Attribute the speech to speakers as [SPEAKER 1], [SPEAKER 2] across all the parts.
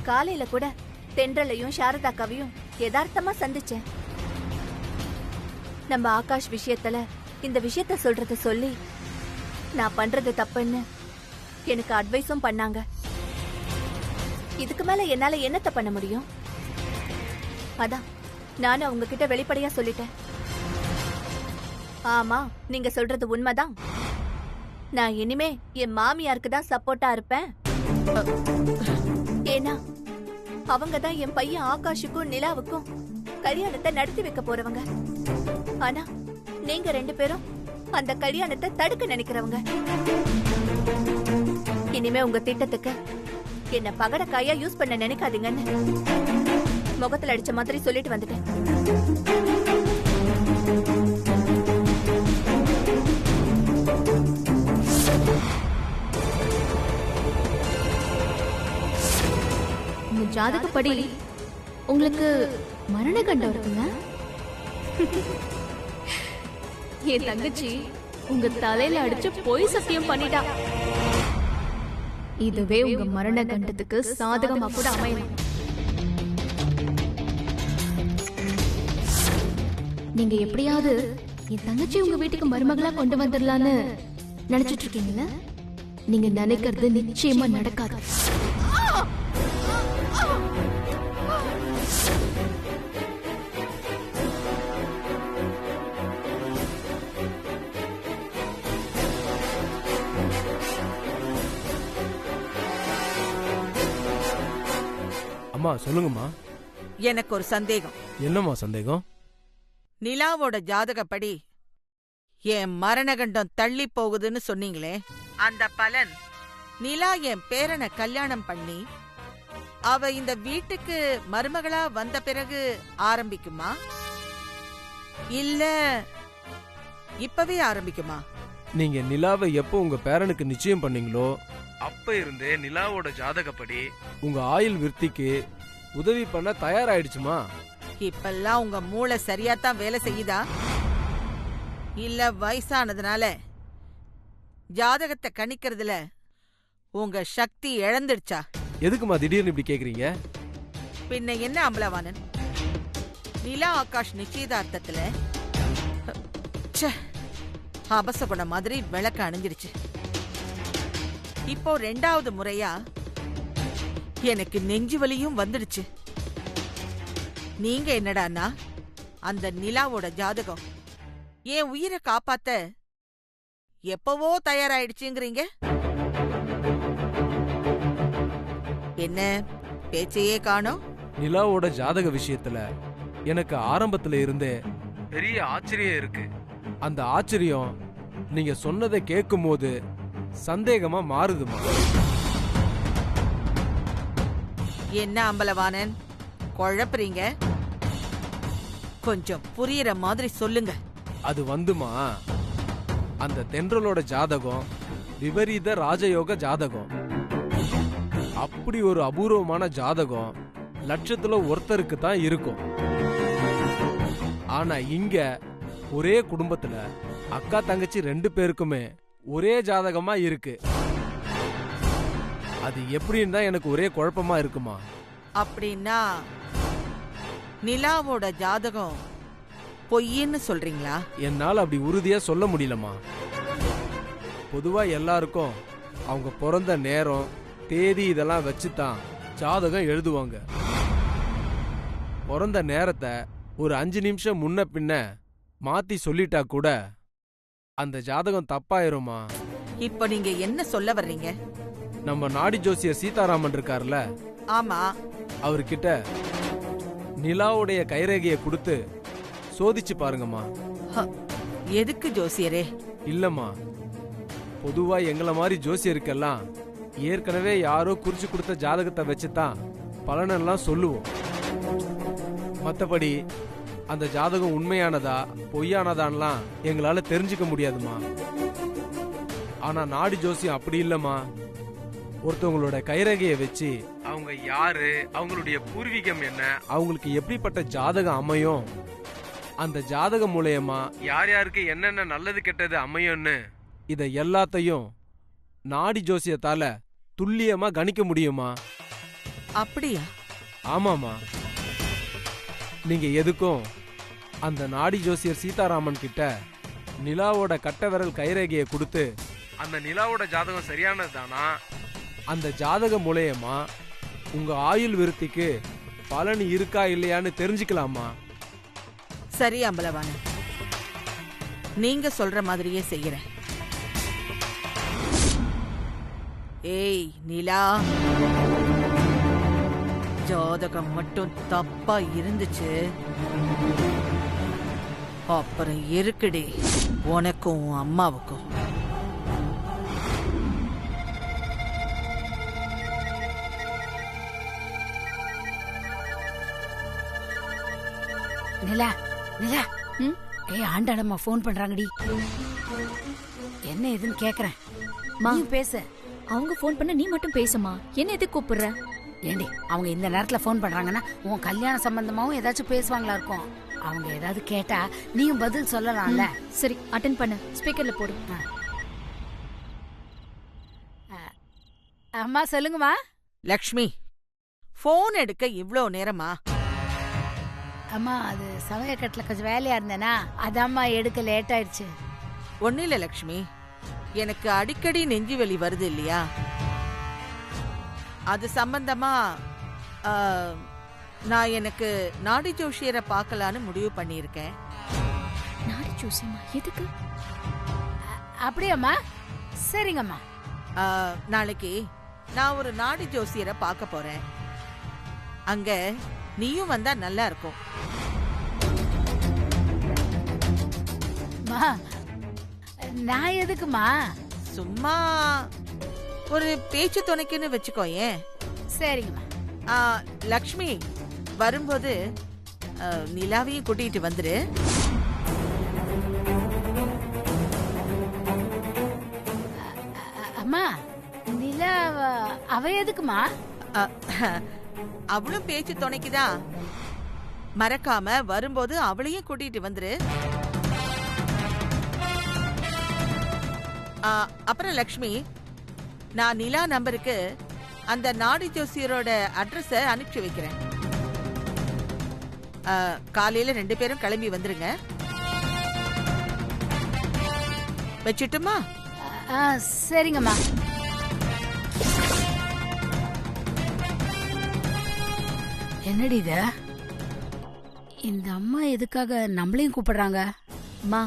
[SPEAKER 1] காலையில கூட தென்றலையும் சாரதாக்காவையும் யதார்த்தமா சந்திச்சேன். நம்ம ஆகாஷ் விஷயத்துல இந்த விஷயத்த சொல்றத சொல்லி நான் பண்றது தப்புன்னு எனக்கு அட்வைஸும் பண்ணாங்க. இதுக்கு மேல என்னால என்னத்த பண்ண முடியும்? அதான் நானும் அவங்க கிட்ட வெளிப்படையா சொல்லிட்டேன். ஆமா, நீங்க சொல்றது உண்மைதான். நான் இனிமே என் மாமியாருக்கு தான் சப்போர்ட்டா இருப்பேன். ஏன்னா அவங்க தான் என் பையன் ஆகாஷுக்கும் நிலாவுக்கும் கல்யாணத்தை நடத்தி வைக்க போறவங்க. ஆனா நீங்க 2 பேரும் அந்த கல்யாணத்தை தடுக்க நினைக்கிறவங்க. இனிமே உங்க திட்டத்துக்கு என்ன பகடக்காயா யூஸ் பண்ண நினைக்காதீங்கன்னு முகத்துல அடிச்ச மாதிரி சொல்லிட்டு வந்துட்டேன்.
[SPEAKER 2] ஜாதகப்படி உங்களுக்கு மரண கண்டம் இருக்குங்க. என் தங்கச்சி உங்க தலையில அடிச்சு பொய் சத்தியம் பண்ணிட்டா. இதுவே உங்க மரண கண்டத்துக்கு சாதகமா கூட அமையலாம். நீங்க எப்படியாவது என் தங்கச்சி உங்க வீட்டுக்கு மருமகளா கொண்டு வந்துடலான்னு நினைச்சிட்டு இருக்கீங்களா? நீங்க நினைக்கிறது நிச்சயமா நடக்காது.
[SPEAKER 3] அம்மா சொல்லுங்கம்மா.
[SPEAKER 4] எனக்கு ஒரு சந்தேகம்.
[SPEAKER 3] என்னம்மா சந்தேகம்?
[SPEAKER 4] நிலாவோட ஜாதகப்படி என் மரணகண்டம் தள்ளி போகுதுன்னு சொன்னீங்களே, அந்த பலன் நிலா என் பேரனை கல்யாணம் பண்ணி அவ இந்த வீட்டுக்கு மருமகளா வந்த பிறகு ஆரம்பிக்குமா, இல்ல இப்பவே ஆரம்பிக்குமா?
[SPEAKER 3] நீங்க நிலாவை எப்போ உங்க பேரனுக்கு நிச்சயம் பண்ணீங்களோ அப்ப இருந்தே நிலாவோட ஜாதகப்படி உங்க ஆயுள் விருத்திக்கு உதவி பண்ண தயாராயிடுச்சுமா.
[SPEAKER 4] இப்பெல்லாம் உங்க மூளை சரியாத்தான் வேலை செய்யுதா, இல்ல வயசானதுனால ஜாதகத்தை கணிக்கிறதுல உங்க சக்தி இழந்துடுச்சா?
[SPEAKER 3] எதுக்குமா திடீர்னு இப்படி கேக்குறீங்க?
[SPEAKER 4] பின்ன என்ன அம்பலவாணன், நிலா ஆகாஷ் நிச்சயதார்த்தத்துல அபசகுண மாதிரி விளக்க அணிஞ்சிருச்சு. இப்போ 2வது முறையா எனக்கு நெஞ்சு வலியும் வந்துடுச்சு. நீங்க என்னடான்னா அந்த நிலாவோட ஜாதகம் என் உயிரை காப்பாத்த எப்பவோ தயாராயிடுச்சுங்கிறீங்க. என்ன பேச்சையே காணோம்?
[SPEAKER 3] நிலாவோட ஜாதக விஷயத்துல எனக்கு ஆரம்பத்துல இருந்தே பெரிய ஆச்சரியம் இருக்கு. அந்த ஆச்சரியம் நீங்க சொன்னதை கேட்கும் போது சந்தேகமா மாறுதுமா.
[SPEAKER 4] என்ன அம்பலவாணன் குழப்புறீங்க? கொஞ்சம் புரியற மாதிரி சொல்லுங்க.
[SPEAKER 3] அது வந்துமா, அந்த தென்றலோட ஜாதகம் விபரீத ராஜயோக ஜாதகம். அப்படி ஒரு அபூர்வமான ஜாதகம் லட்சத்துல ஒருத்தருக்கு தான் இருக்கும். ஆனா இங்க ஒரே குடும்பத்துல அக்கா தங்கச்சி 2 பேருக்குமே ஒரே ஜாதகமா இருக்கு. அது எப்படின்னு தான் எனக்கு ஒரே குழப்பமா இருக்குமா.
[SPEAKER 4] அப்படின்னா நிலாவோட ஜாதகம் பொய்ன்னு சொல்றீங்களா?
[SPEAKER 3] என்னால அப்படி உறுதியா சொல்ல முடியலமா. பொதுவா எல்லாருக்கும் அவங்க பிறந்த நேரம் தேதி இதெல்லாம் வச்சுதான் ஜாதகம் எழுதுவாங்க. பிறந்த நேரத்தை ஒரு 5 நிமிஷம் முன்ன பின்ன மாத்தி சொல்லிட்டா கூட அந்த ஜாதகம் தப்பாயிருமா.
[SPEAKER 4] இப்ப நீங்க என்ன சொல்ல வர்றீங்க?
[SPEAKER 3] நம்ம நாடி ஜோசியர் சீதாராமன் இருக்காருல்ல,
[SPEAKER 4] ஆமா,
[SPEAKER 3] அவர்கிட்ட நிலாவுடைய கைரேகையை கொடுத்து சோதிச்சு பாருங்கம்மா.
[SPEAKER 4] எதுக்கு ஜோசியரே?
[SPEAKER 3] இல்லம்மா, பொதுவா எங்களை மாதிரி ஜோசியருக்கெல்லாம் ஏற்கனவே யாரோ குறிச்சு கொடுத்த ஜாதகத்தை வச்சுதான் பலனெல்லாம் சொல்லுவோம். மத்தபடி அந்த ஜாதகம் உண்மையானதா பொய்யானதான்லாம் எங்களால தெரிஞ்சுக்க முடியாதுமா. ஆனா நாடி ஜோசியம் அப்படி இல்லம்மா. ஒருத்தவங்களோட கைரேகையை வச்சு அவங்க யாரு, அவங்களுடைய பூர்வீகம் என்ன, அவங்களுக்கு எப்படிப்பட்ட ஜாதகம் அமையும், அந்த ஜாதகம் மூலயமா யார் யாருக்கு என்னென்ன நல்லது கெட்டது அமையும்னு இத எல்லாத்தையும் நாடி ஜோசியத்தால துல்லியமா கணிக்க முடியுமா.
[SPEAKER 4] அப்படியா?
[SPEAKER 3] ஆமாமா, நீங்க எதுக்கும் அந்த நாடி ஜோசியர் சீதாராமன் கிட்ட நிலாவோட கட்ட விரல் கைரேகையை கொடுத்து அந்த நிலாவோட ஜாதகம் சரியானது தானா, அந்த ஜாதக மூலயமா உங்க ஆயுள் விருத்திக்கு பலன் இருக்கா இல்லையான்னு தெரிஞ்சுக்கலாமா?
[SPEAKER 4] சரி அம்பலவாணன், நீங்க சொல்ற மாதிரியே செய்யறேன். ஏய் நிலா, ஜாதகம் மட்டும் தப்பா இருந்துச்சு, அப்புறம் இருக்குடி உனக்கும் உன் அம்மாவுக்கும்.
[SPEAKER 5] நிலா நிலா, ஏய் ஆண்டாளம்மா ஃபோன் பண்றாங்கடி. என்ன ஏதுன்னு கேக்குறேன், நீ பேசு.
[SPEAKER 2] அவங்க ஃபோன் பண்ண நீ மட்டும் பேசுமா, என்ன எதுக்கு கூப்பிடுற?
[SPEAKER 5] ஏண்டி அவங்க இந்த நேரத்துல ஃபோன் பண்றாங்கன்னா உன் கல்யாண சம்பந்தமாவும் ஏதாச்சும் பேசுவாங்களா இருக்கும். அவங்க ஏதாவது கேட்டா நீயும் பதில் சொல்லலாம்ல.
[SPEAKER 2] சரி அட்டென்ட் பண்ணு, ஸ்பீக்கர்ல போடு.
[SPEAKER 5] அம்மா சொல்லுங்கம்மா.
[SPEAKER 4] லக்ஷ்மி, போன் எடுக்க இவ்ளோ நேரமா?
[SPEAKER 5] அம்மா அது சமயக்கட்டில் கொஞ்சம் வேலையா இருந்தேனா, அதாம்மா எடுக்க லேட் ஆயிடுச்சு.
[SPEAKER 4] ஒன்னும் இல்ல லக்ஷ்மி, எனக்கு அடிக்கடி நெஞ்சு வலி வருது இல்லையா, அது சம்பந்தமா நான் எனக்கு நாடி ஜோஷியரை பார்க்கலான்னு முடிவு பண்ணியிருக்கேன்.
[SPEAKER 2] நாடி ஜோசியமா? எதுக்கு?
[SPEAKER 5] அப்படியாம்மா? சரிங்கம்மா.
[SPEAKER 4] நாளைக்கு நான் ஒரு நாடி ஜோசியரை பார்க்க போறேன். அங்க நீயும் வந்தா நல்லா இருக்கும்.
[SPEAKER 5] நான் எதுக்குமா?
[SPEAKER 4] சும்மா ஒரு பேச்சு துணைக்குன்னு வச்சுக்கோயேன்.
[SPEAKER 5] சரிங்கம்மா.
[SPEAKER 4] லக்ஷ்மி, வரும்போது நிலாவையும் கூட்டிட்டு வந்துரு.
[SPEAKER 5] அம்மா நிலா அவ எதுக்குமா?
[SPEAKER 4] அவளும் பேச்சு துணைக்குதான். மறக்காம வரும்போது அவளையும் கூட்டிட்டு வந்துரு. அப்புறம் லக்ஷ்மி, நான் நிலா நம்பருக்கு அந்த நாடி ஜோசியரோட அட்ரஸ அனுப்பிச்சு வைக்கிறேன். காலையில 2 பேரும் கிளம்பி வந்துருங்க. வச்சுட்டுமா?
[SPEAKER 5] சரிங்கம்மா. என்னடி இத? இந்த அம்மா எதுக்காக நம்மளையும் கூப்பிடுறாங்க?
[SPEAKER 2] அம்மா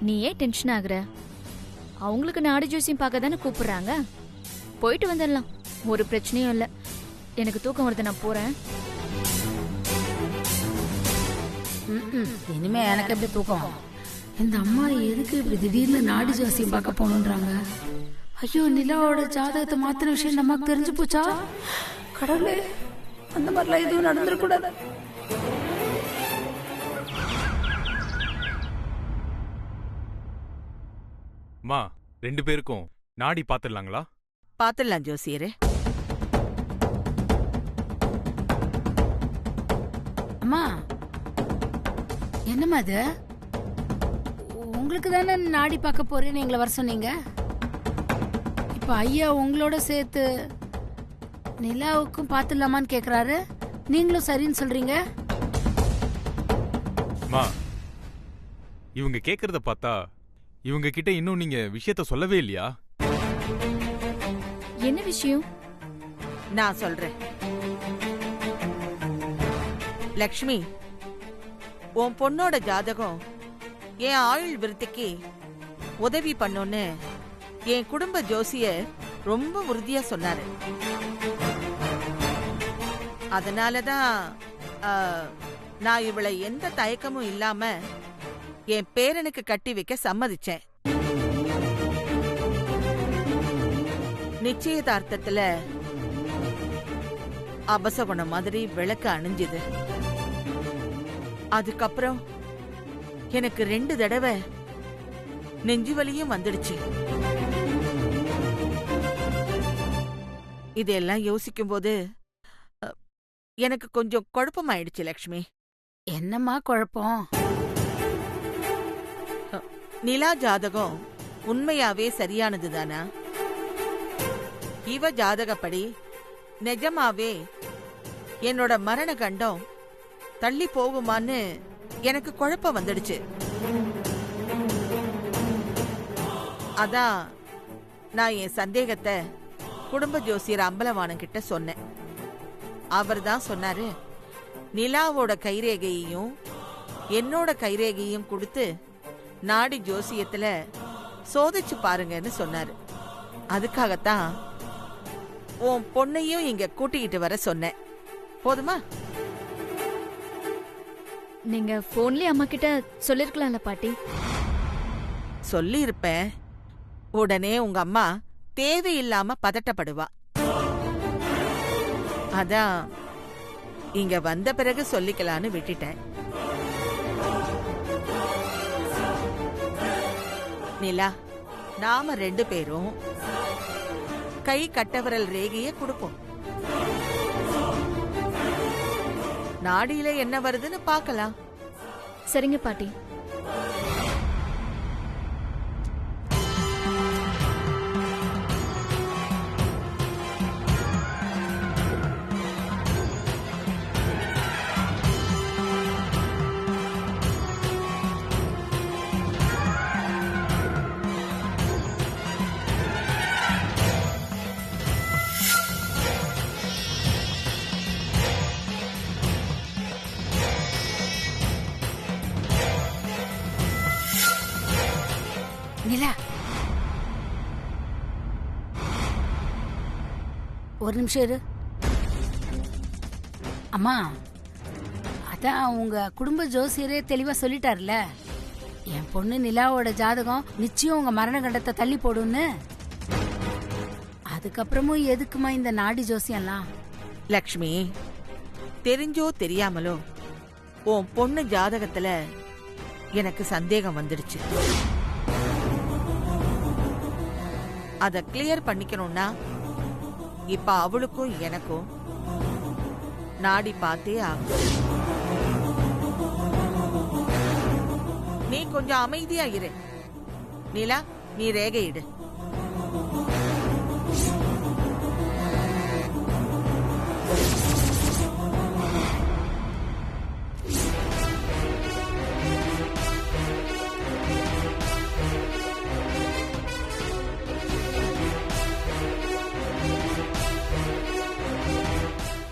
[SPEAKER 2] நீ ஏன் டென்ஷன் ஆகுற? அவங்களுக்கு நாடி ஜோசியம் பார்க்க தானே கூப்பிடுறாங்க. போயிட்டு வந்துடலாம், ஒரு பிரச்சனையும் இல்லை. எனக்கு தூக்கம் வருது, நான் போறேன்.
[SPEAKER 5] இனிமே எனக்கு எப்படி தூக்கம்? இந்த அம்மா எதுக்கு இப்படி திடீர்னு நாடி ஜோசியம் பார்க்க போகணுன்றாங்க? ஐயோ, நிலாவோட ஜாதகத்தை மாத்தின விஷயம் நமக்கு தெரிஞ்சு போச்சா? கடவுளே, அந்த மாதிரிலாம் எதுவும் நடந்துடக்கூடாது.
[SPEAKER 6] மா, 2 பேருக்கும் நாடி பாத்துடலாங்களா?
[SPEAKER 4] பாத்துடலாம் ஜோசியரே.
[SPEAKER 5] அம்மா, என்னம்மா அது? உங்களுக்கு தானே நாடி பார்க்க போறேன்னு எங்களை வர சொன்னீங்க. இப்ப ஐயா உங்களோட சேர்த்து நிலாவுக்கும் பாத்துடலாமான்னு கேக்குறாரு. நீங்களும் சரின்னு சொல்றீங்க.
[SPEAKER 6] மா, இவங்க கேக்குறத பார்த்தா இவங்க கிட்ட இன்னும் நீங்க விஷயத்த சொல்லவே இல்லையா?
[SPEAKER 2] என்ன விஷயம்?
[SPEAKER 4] நான் சொல்றேன். லக்ஷ்மி, உன் பொண்ணோட ஜாதகம் என் ஆயுள் விருத்திக்கு உதவி பண்ணுன்னு என் குடும்ப ஜோசியர் ரொம்ப உறுதியா சொன்னாரு. அதனாலதான் நான் இவளை எந்த தயக்கமும் இல்லாம என் பேரனுக்கு கட்டி வைக்க சம்மதிச்சேன். நிச்சயதார்த்தத்துல அபசகுணம் மாதிரி விளக்கு அணிஞ்சுது. அதுக்கப்புறம் எனக்கு 2 தடவை நெஞ்சு வலியும் வந்துடுச்சு. இதெல்லாம் யோசிக்கும் போது எனக்கு கொஞ்சம் குழப்பமாயிடுச்சு லக்ஷ்மி.
[SPEAKER 5] என்னம்மா குழப்பம்?
[SPEAKER 4] நிலா ஜாதகம் உண்மையாவே சரியானது தானா? இவ ஜாதகப்படி நிஜமாவே என்னோட மரண கண்டம் தள்ளி போகுமான்னு எனக்கு குழப்பம் வந்துடுச்சு. அதான் நான் என் சந்தேகத்தை குடும்ப ஜோசியர் அம்பலவாணன் கிட்ட சொன்னேன். அவர் தான் சொன்னாரு, நிலாவோட கைரேகையையும் என்னோட கைரேகையும் கொடுத்து நாடி ஜோசியத்துல சோதிச்சு பாருங்கன்னு சொன்னாரு. அதுக்காகத்தான் உன் பொண்ணையும் இங்க கூட்டிக்கிட்டு வர சொன்னேன். போதுமா?
[SPEAKER 2] நீங்க போன்லயே அம்மா கிட்ட சொல்லிருக்கலாம்ல பாட்டி.
[SPEAKER 4] சொல்லி இருப்பேன். உடனே உங்க அம்மா தேவையில்லாம பதட்டப்படுவா. அதான் இங்க வந்த பிறகு சொல்லிக்கலான்னு விட்டுட்டேன். நிலா, நாம 2 பேரும் கை கட்டவிரல் ரேகைய கொடுப்போம். நாடியில என்ன வருதுன்னு பார்க்கலாம்.
[SPEAKER 2] சரிங்க பாட்டி.
[SPEAKER 5] நிலா, ஒரு நிமிஷம் இரு. அம்மா, அதான் உங்க குடும்ப ஜோசியரே தெளிவா சொல்லிட்டார்ல, என் பொண்ணு நிலாவோட ஜாதகம் நிச்சயம் உங்க மரண கண்டத்தை தள்ளி போடுன்னு. அதுக்கப்புறமும் எதுக்குமா இந்த நாடி ஜோசியம்லாம்?
[SPEAKER 4] லக்ஷ்மி, தெரிஞ்சோ தெரியாமலோ உன் பொண்ணு ஜாதகத்துல எனக்கு சந்தேகம் வந்துடுச்சு. அத கிளியர் பண்ணிக்கணும்னா இப்ப அவளுக்கும் எனக்கும் நாடி பார்த்தே ஆகும். நீ கொஞ்சம் அமைதியா இரு. நிலா, நீ ரேகையிடு.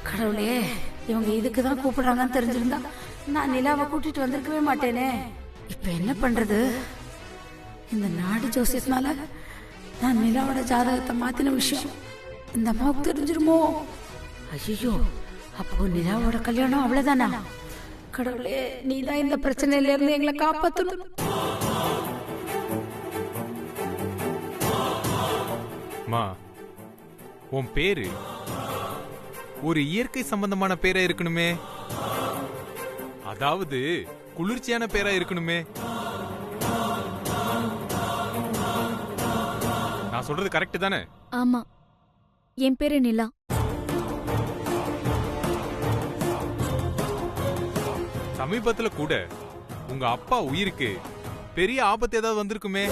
[SPEAKER 5] கடவுளே, இவங்க இதுக்குதான் கூப்பிடுறாங்கன்னு தெரிஞ்சிருந்தா நான் நிலாவை கூட்டிட்டு வந்திருக்கவே மாட்டேனே. இப்ப என்ன பண்றது? இந்த நாடி ஜோசியத்தினால நான் நிலாவோட ஜாதகத்தை மாத்தின விஷயம் இந்த அம்மாவுக்கு தெரிஞ்சிருமோ? ஐயோ, அப்போ நிலாவோட கல்யாணம் அவ்வளவுதானா? கடவுளே, நீதான் இந்த பிரச்சனையில இருந்து எங்களை காப்பாத்தணும்.
[SPEAKER 6] மா, உன் பேரு ஒரு இயற்கை சம்பந்தமான பேரா இருக்கணுமே. அதாவது குளிர்ச்சியான பேரா இருக்கணுமே. நான் சொல்றது கரெக்ட் தானே?
[SPEAKER 2] ஆமா, என் பேரு நிலா.
[SPEAKER 6] சமீபத்துல கூட உங்க அப்பா உயிருக்கு பெரிய ஆபத்து ஏதாவது வந்திருக்குமே.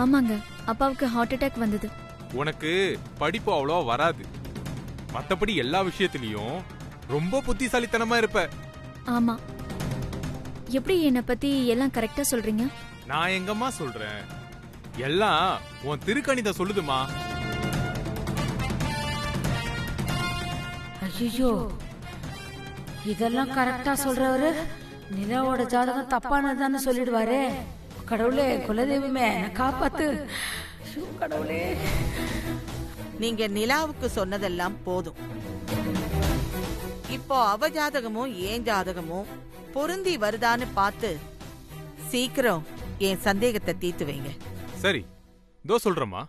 [SPEAKER 2] ஆமாங்க, அப்பாவுக்கு ஹார்ட் அட்டாக் வந்தது.
[SPEAKER 6] உனக்கு படிப்பு அவ்வளோ வராது. மத்தபடி எல்லா விஷயத்திலயும் ரொம்ப புத்திசாலித்தனமா இருப்ப.
[SPEAKER 2] ஆமா. எப்படி என்னை பத்தி எல்லாம் கரெக்டா சொல்றீங்க?
[SPEAKER 6] நான் எங்கம்மா சொல்றேன், எல்லாம் உன் திருக்கணித சொல்லுதுமா.
[SPEAKER 5] ஐயோ, இதெல்லாம் கரெக்டா சொல்றவரு நிலாவோட ஜாதகம் தப்பானதுன்னு சொல்லிடுவாரே. கடவுளே, குலதெய்வமே, காப்பாத்து. கடவுளே,
[SPEAKER 4] நீங்க நிலாவுக்கு சொன்னதெல்லாம் போதும். இப்போ அவ ஜாதகமும் என் ஜாதகமும் பொருந்தி வருதான்னு பார்த்து சீக்கிரம் என் சந்தேகத்தை தீர்த்து வைங்க.
[SPEAKER 6] சரி, இதோ சொல்றேம்மா.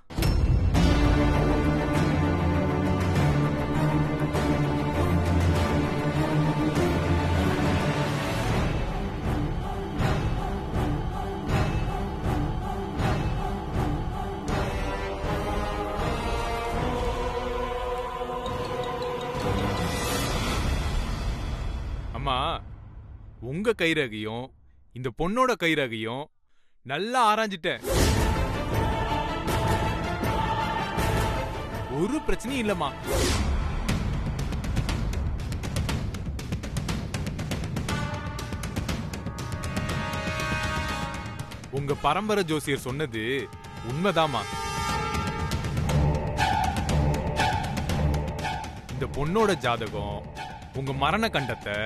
[SPEAKER 6] அம்மா, உங்க கைரகையும் இந்த பொண்ணோட கைரகையும் நல்லா ஆராய்ஞ்சிட்டேன். ஒரு பிரச்சனையும் இல்லம்மா. உங்க பரம்பரை ஜோசியர் சொன்னது உண்மைதாமா. இந்த பொண்ணோட ஜாதகம் உங்க மரண கண்டத்தை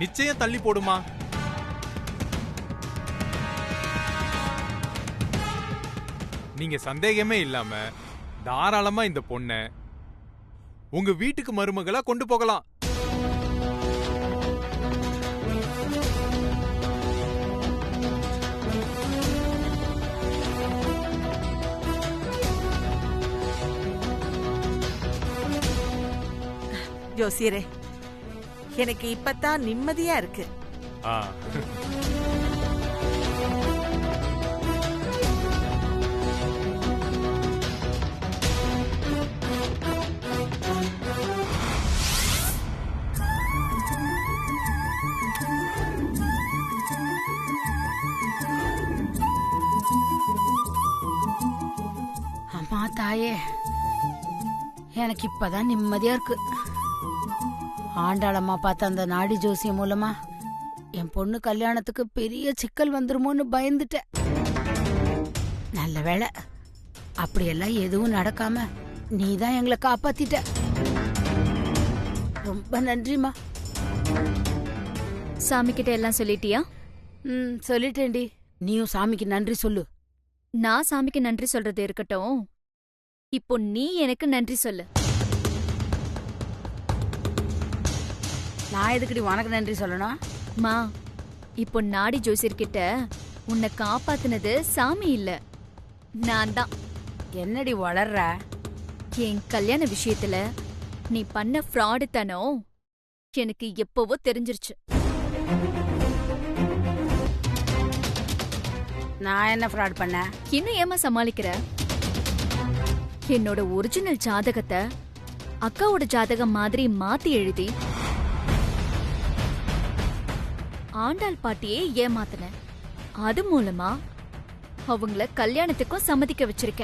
[SPEAKER 6] நிச்சயம் தள்ளி போடுமா. நீங்க சந்தேகமே இல்லாம தாராளமா இந்த பொண்ண உங்க வீட்டுக்கு மருமகளா கொண்டு போகலாம்.
[SPEAKER 4] ஜோசியரே, எனக்கு இப்பதான் நிம்மதியா இருக்கு.
[SPEAKER 6] ஆ.
[SPEAKER 5] அம்மா தாயே, எனக்கு இப்பதான் நிம்மதியா இருக்கு. ஆண்டாளம்மா பார்த்த அந்த நாடி ஜோசியம் மூலமா என் பொண்ணு கல்யாணத்துக்கு பெரிய சிக்கல் வந்துருமோன்னு பயந்துட்டேன். நல்ல வேளை அப்படியெல்லாம் எதுவும் நடக்காம நீதான் எங்களை காப்பாத்திட்ட. ரொம்ப நன்றிமா.
[SPEAKER 2] சாமி கிட்ட எல்லாம் சொல்லிட்டியா?
[SPEAKER 5] சொல்லிட்டேன்டி. நீயும் சாமிக்கு நன்றி சொல்லு.
[SPEAKER 2] நான் சாமிக்கு நன்றி சொல்றது இருக்கட்டும், இப்போ நீ எனக்கு நன்றி சொல்லு.
[SPEAKER 5] நான் எதுக்குடி உனக்கு நன்றி சொல்லணும்?
[SPEAKER 2] மா, இப்போ நாடி ஜோசியர்கிட்ட உன்னை காப்பாத்துனது சாமி இல்ல, நான் தான்.
[SPEAKER 5] என்னடி வளர்ற?
[SPEAKER 2] என் கல்யாண விஷயத்துல நீ பண்ண ஃப்ராடுத்தனம் எனக்கு எப்பவோ தெரிஞ்சிருச்சு.
[SPEAKER 5] நான் என்ன ஃப்ராட் பண்ண?
[SPEAKER 2] இன்னும் ஏமா சமாளிக்கிற? என்னோட ஒரிஜினல் ஜாதகத்தை அக்காவோட ஜாதகம் மாதிரி மாத்தி எழுதி ஆண்டாள் பாட்டியே ஏமாத்தின. அது மூலமா அவங்கள கல்யாணத்துக்கும் சம்மதிக்க வச்சிருக்க.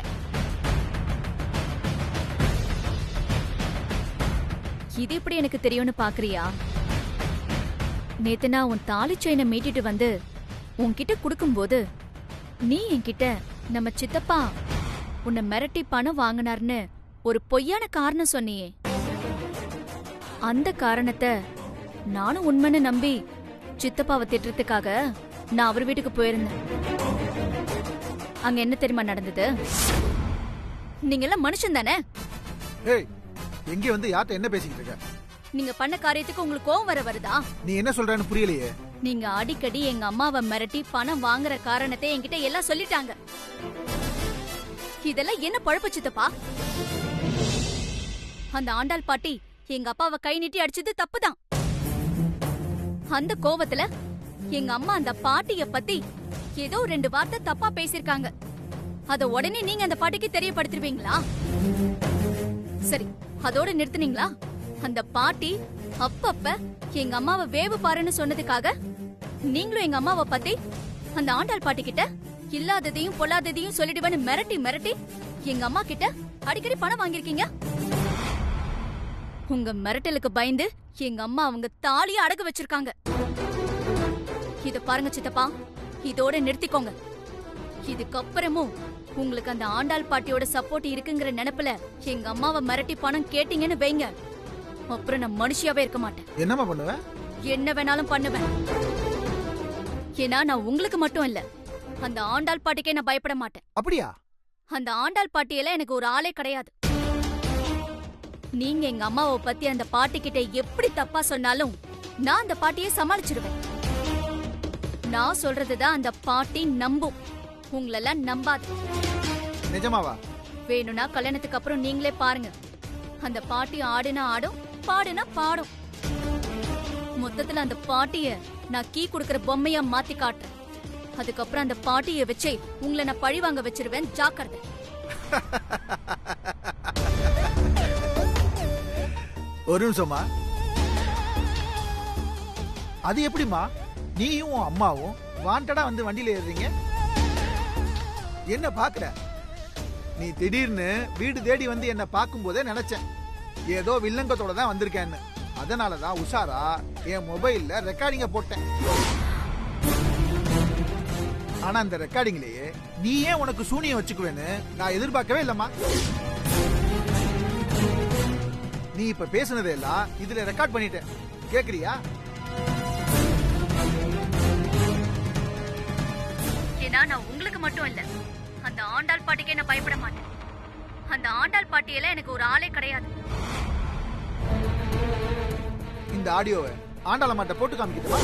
[SPEAKER 2] இது எப்படி எனக்கு தெரியும்னு பாக்குறியா? நேத்து நான் உன் தாலி செயினை மீட்டிட்டு வந்து உன்கிட்ட குடுக்கும்போது நீ என்கிட்ட நம்ம சித்தப்பா உன்னை மிரட்டி பணம் வாங்கினார்னு ஒரு பொய்யான காரணம் சொன்னியே. அந்த காரணத்தை நானும் உண்மைன்னு நம்பி சித்தப்பாவை திட்டுறதுக்காக நான் அவர் வீட்டுக்கு போயிருந்தேன். அங்க என்ன தெரியுமா நடந்தது? நீங்க எல்லாம் மனுஷன் தானே?
[SPEAKER 7] ஏய், எங்க வந்து யார்ட்ட என்ன பேசிக்கிட்டு இருக்க?
[SPEAKER 2] நீங்க பண்ண காரியத்துக்கு உங்களுக்கு கோவம் வருதா?
[SPEAKER 7] நீ என்ன சொல்றன்னு புரியலையே.
[SPEAKER 2] நீங்க அடிக்கடி எங்க அம்மாவை மிரட்டி பணம் வாங்குற காரணத்தை என்கிட்ட எல்லாம் சொல்லிட்டாங்க. இதெல்லாம் என்ன பழப்பு சித்தப்பா? அந்த ஆண்டாள் பாட்டி எங்க அப்பாவை கை நீட்டி அடிச்சது தப்புதான். அந்த கோவத்துல எங்க அம்மா அந்த பாட்டிய பத்தி ஏதோ 2 வார்த்தை தப்பா பேசிருக்காங்க. அத உடனே நீங்க அந்த பாட்டிக்கு தெரியப்படுத்திருவீங்களா? சரி, அதோட நிறுத்துனீங்களா? அந்த பாட்டி அப்பப்ப எங்க அம்மாவை வேவு பாருன்னு சொன்னதுக்காக நீங்களும் எங்க அம்மாவை பத்தி அந்த ஆண்டாள் பாட்டி கிட்ட இல்லாததையும் பொல்லாததையும் சொல்லிடுவேன்னு மிரட்டி மிரட்டி எங்க அம்மா கிட்ட அடிக்கடி பணம் வாங்கிருக்கீங்க. உங்க மிரட்டலுக்கு பயந்து எங்க அம்மா அவங்க தாலிய அடகு வச்சிருக்காங்க. இத பாருங்க சித்தப்பா, இதோட நிறுத்திக்கோங்க. இதுக்கப்புறமும் உங்களுக்கு அந்த ஆண்டாள் பாட்டியோட சப்போர்ட் இருக்குங்கிற நினைப்புல எங்க அம்மாவை மிரட்டி பணம் கேட்டீங்கன்னு வைங்க, அப்புறம் நான் மனுஷியாவே இருக்க மாட்டேன்.
[SPEAKER 7] என்னமா பண்ணுவ?
[SPEAKER 2] என்ன வேணாலும் பண்ணுவேன். ஏன்னா நான் உங்களுக்கு மட்டும் இல்ல, அந்த ஆண்டாள் பாட்டிக்கே நான் பயப்பட மாட்டேன்.
[SPEAKER 7] அப்படியா?
[SPEAKER 2] அந்த ஆண்டாள் பாட்டியில எனக்கு ஒரு ஆளே கிடையாது. நீங்க எங்க அம்மாவை பத்தி அந்த பாட்டி கிட்ட எப்படி தப்பா சொன்னாலும் நான் அந்த பாட்டியை சமாளிச்சிருவேன். நான் சொல்றதுதான் அந்த பாட்டி நம்பும், உங்களெல்லாம் நம்பாது.
[SPEAKER 7] நிஜமாவா?
[SPEAKER 2] வேணும்னா கல்யாணத்துக்கு அப்புறம் நீங்களே பாருங்க. அந்த பாட்டி ஆடுனா ஆடும், பாடுனா பாடும். மொத்தத்துல அந்த பாட்டிய நான் கீ குடுக்கற பொம்மையா மாத்தி காட்டுறேன். அதுக்கப்புறம் அந்த பாட்டிய வச்சே உங்களை நான் பழி வாங்க வச்சிருவேன், ஜாக்கிரதை.
[SPEAKER 7] ஒரு நிமிஷமா. அது எப்படிமா நீயும் உன் அம்மாவும் வாண்டடா வந்து வண்டியில ஏறுறீங்க? என்ன பாக்குற? நீ திடீர்னு வீடு தேடி வந்து என்ன பார்க்கும்போதே நினைச்சேன் ஏதோ வில்லங்கத்தோட தான் வந்திருக்கேன்னு. அதனாலதான் உஷாரா என் மொபைல்ல ரெக்கார்டிங்க போட்டேன். ஆனா அந்த ரெக்கார்டிங்லயே நீ ஏன் உனக்கு சூனியம் வச்சுக்குவேன்னு நான் எதிர்பார்க்கவே இல்லம்மா. நீ இப்ப பேசுனதே எல்லாம் இதுல ரெக்கார்ட் பண்ணிட்டேன். கேக்குறியா?
[SPEAKER 2] ஏன்னா நான் உங்களுக்கு மட்டும் இல்ல, அந்த ஆண்டாள் பாட்டிக்கே நான் பயப்பட மாட்டேன். அந்த ஆண்டாள் பாட்டியெல்லாம் எனக்கு ஒரு ஆளே கிடையாது.
[SPEAKER 7] இந்த ஆடியோவை ஆண்டாள மாட்ட போட்டு காமிக்கிட்டவா?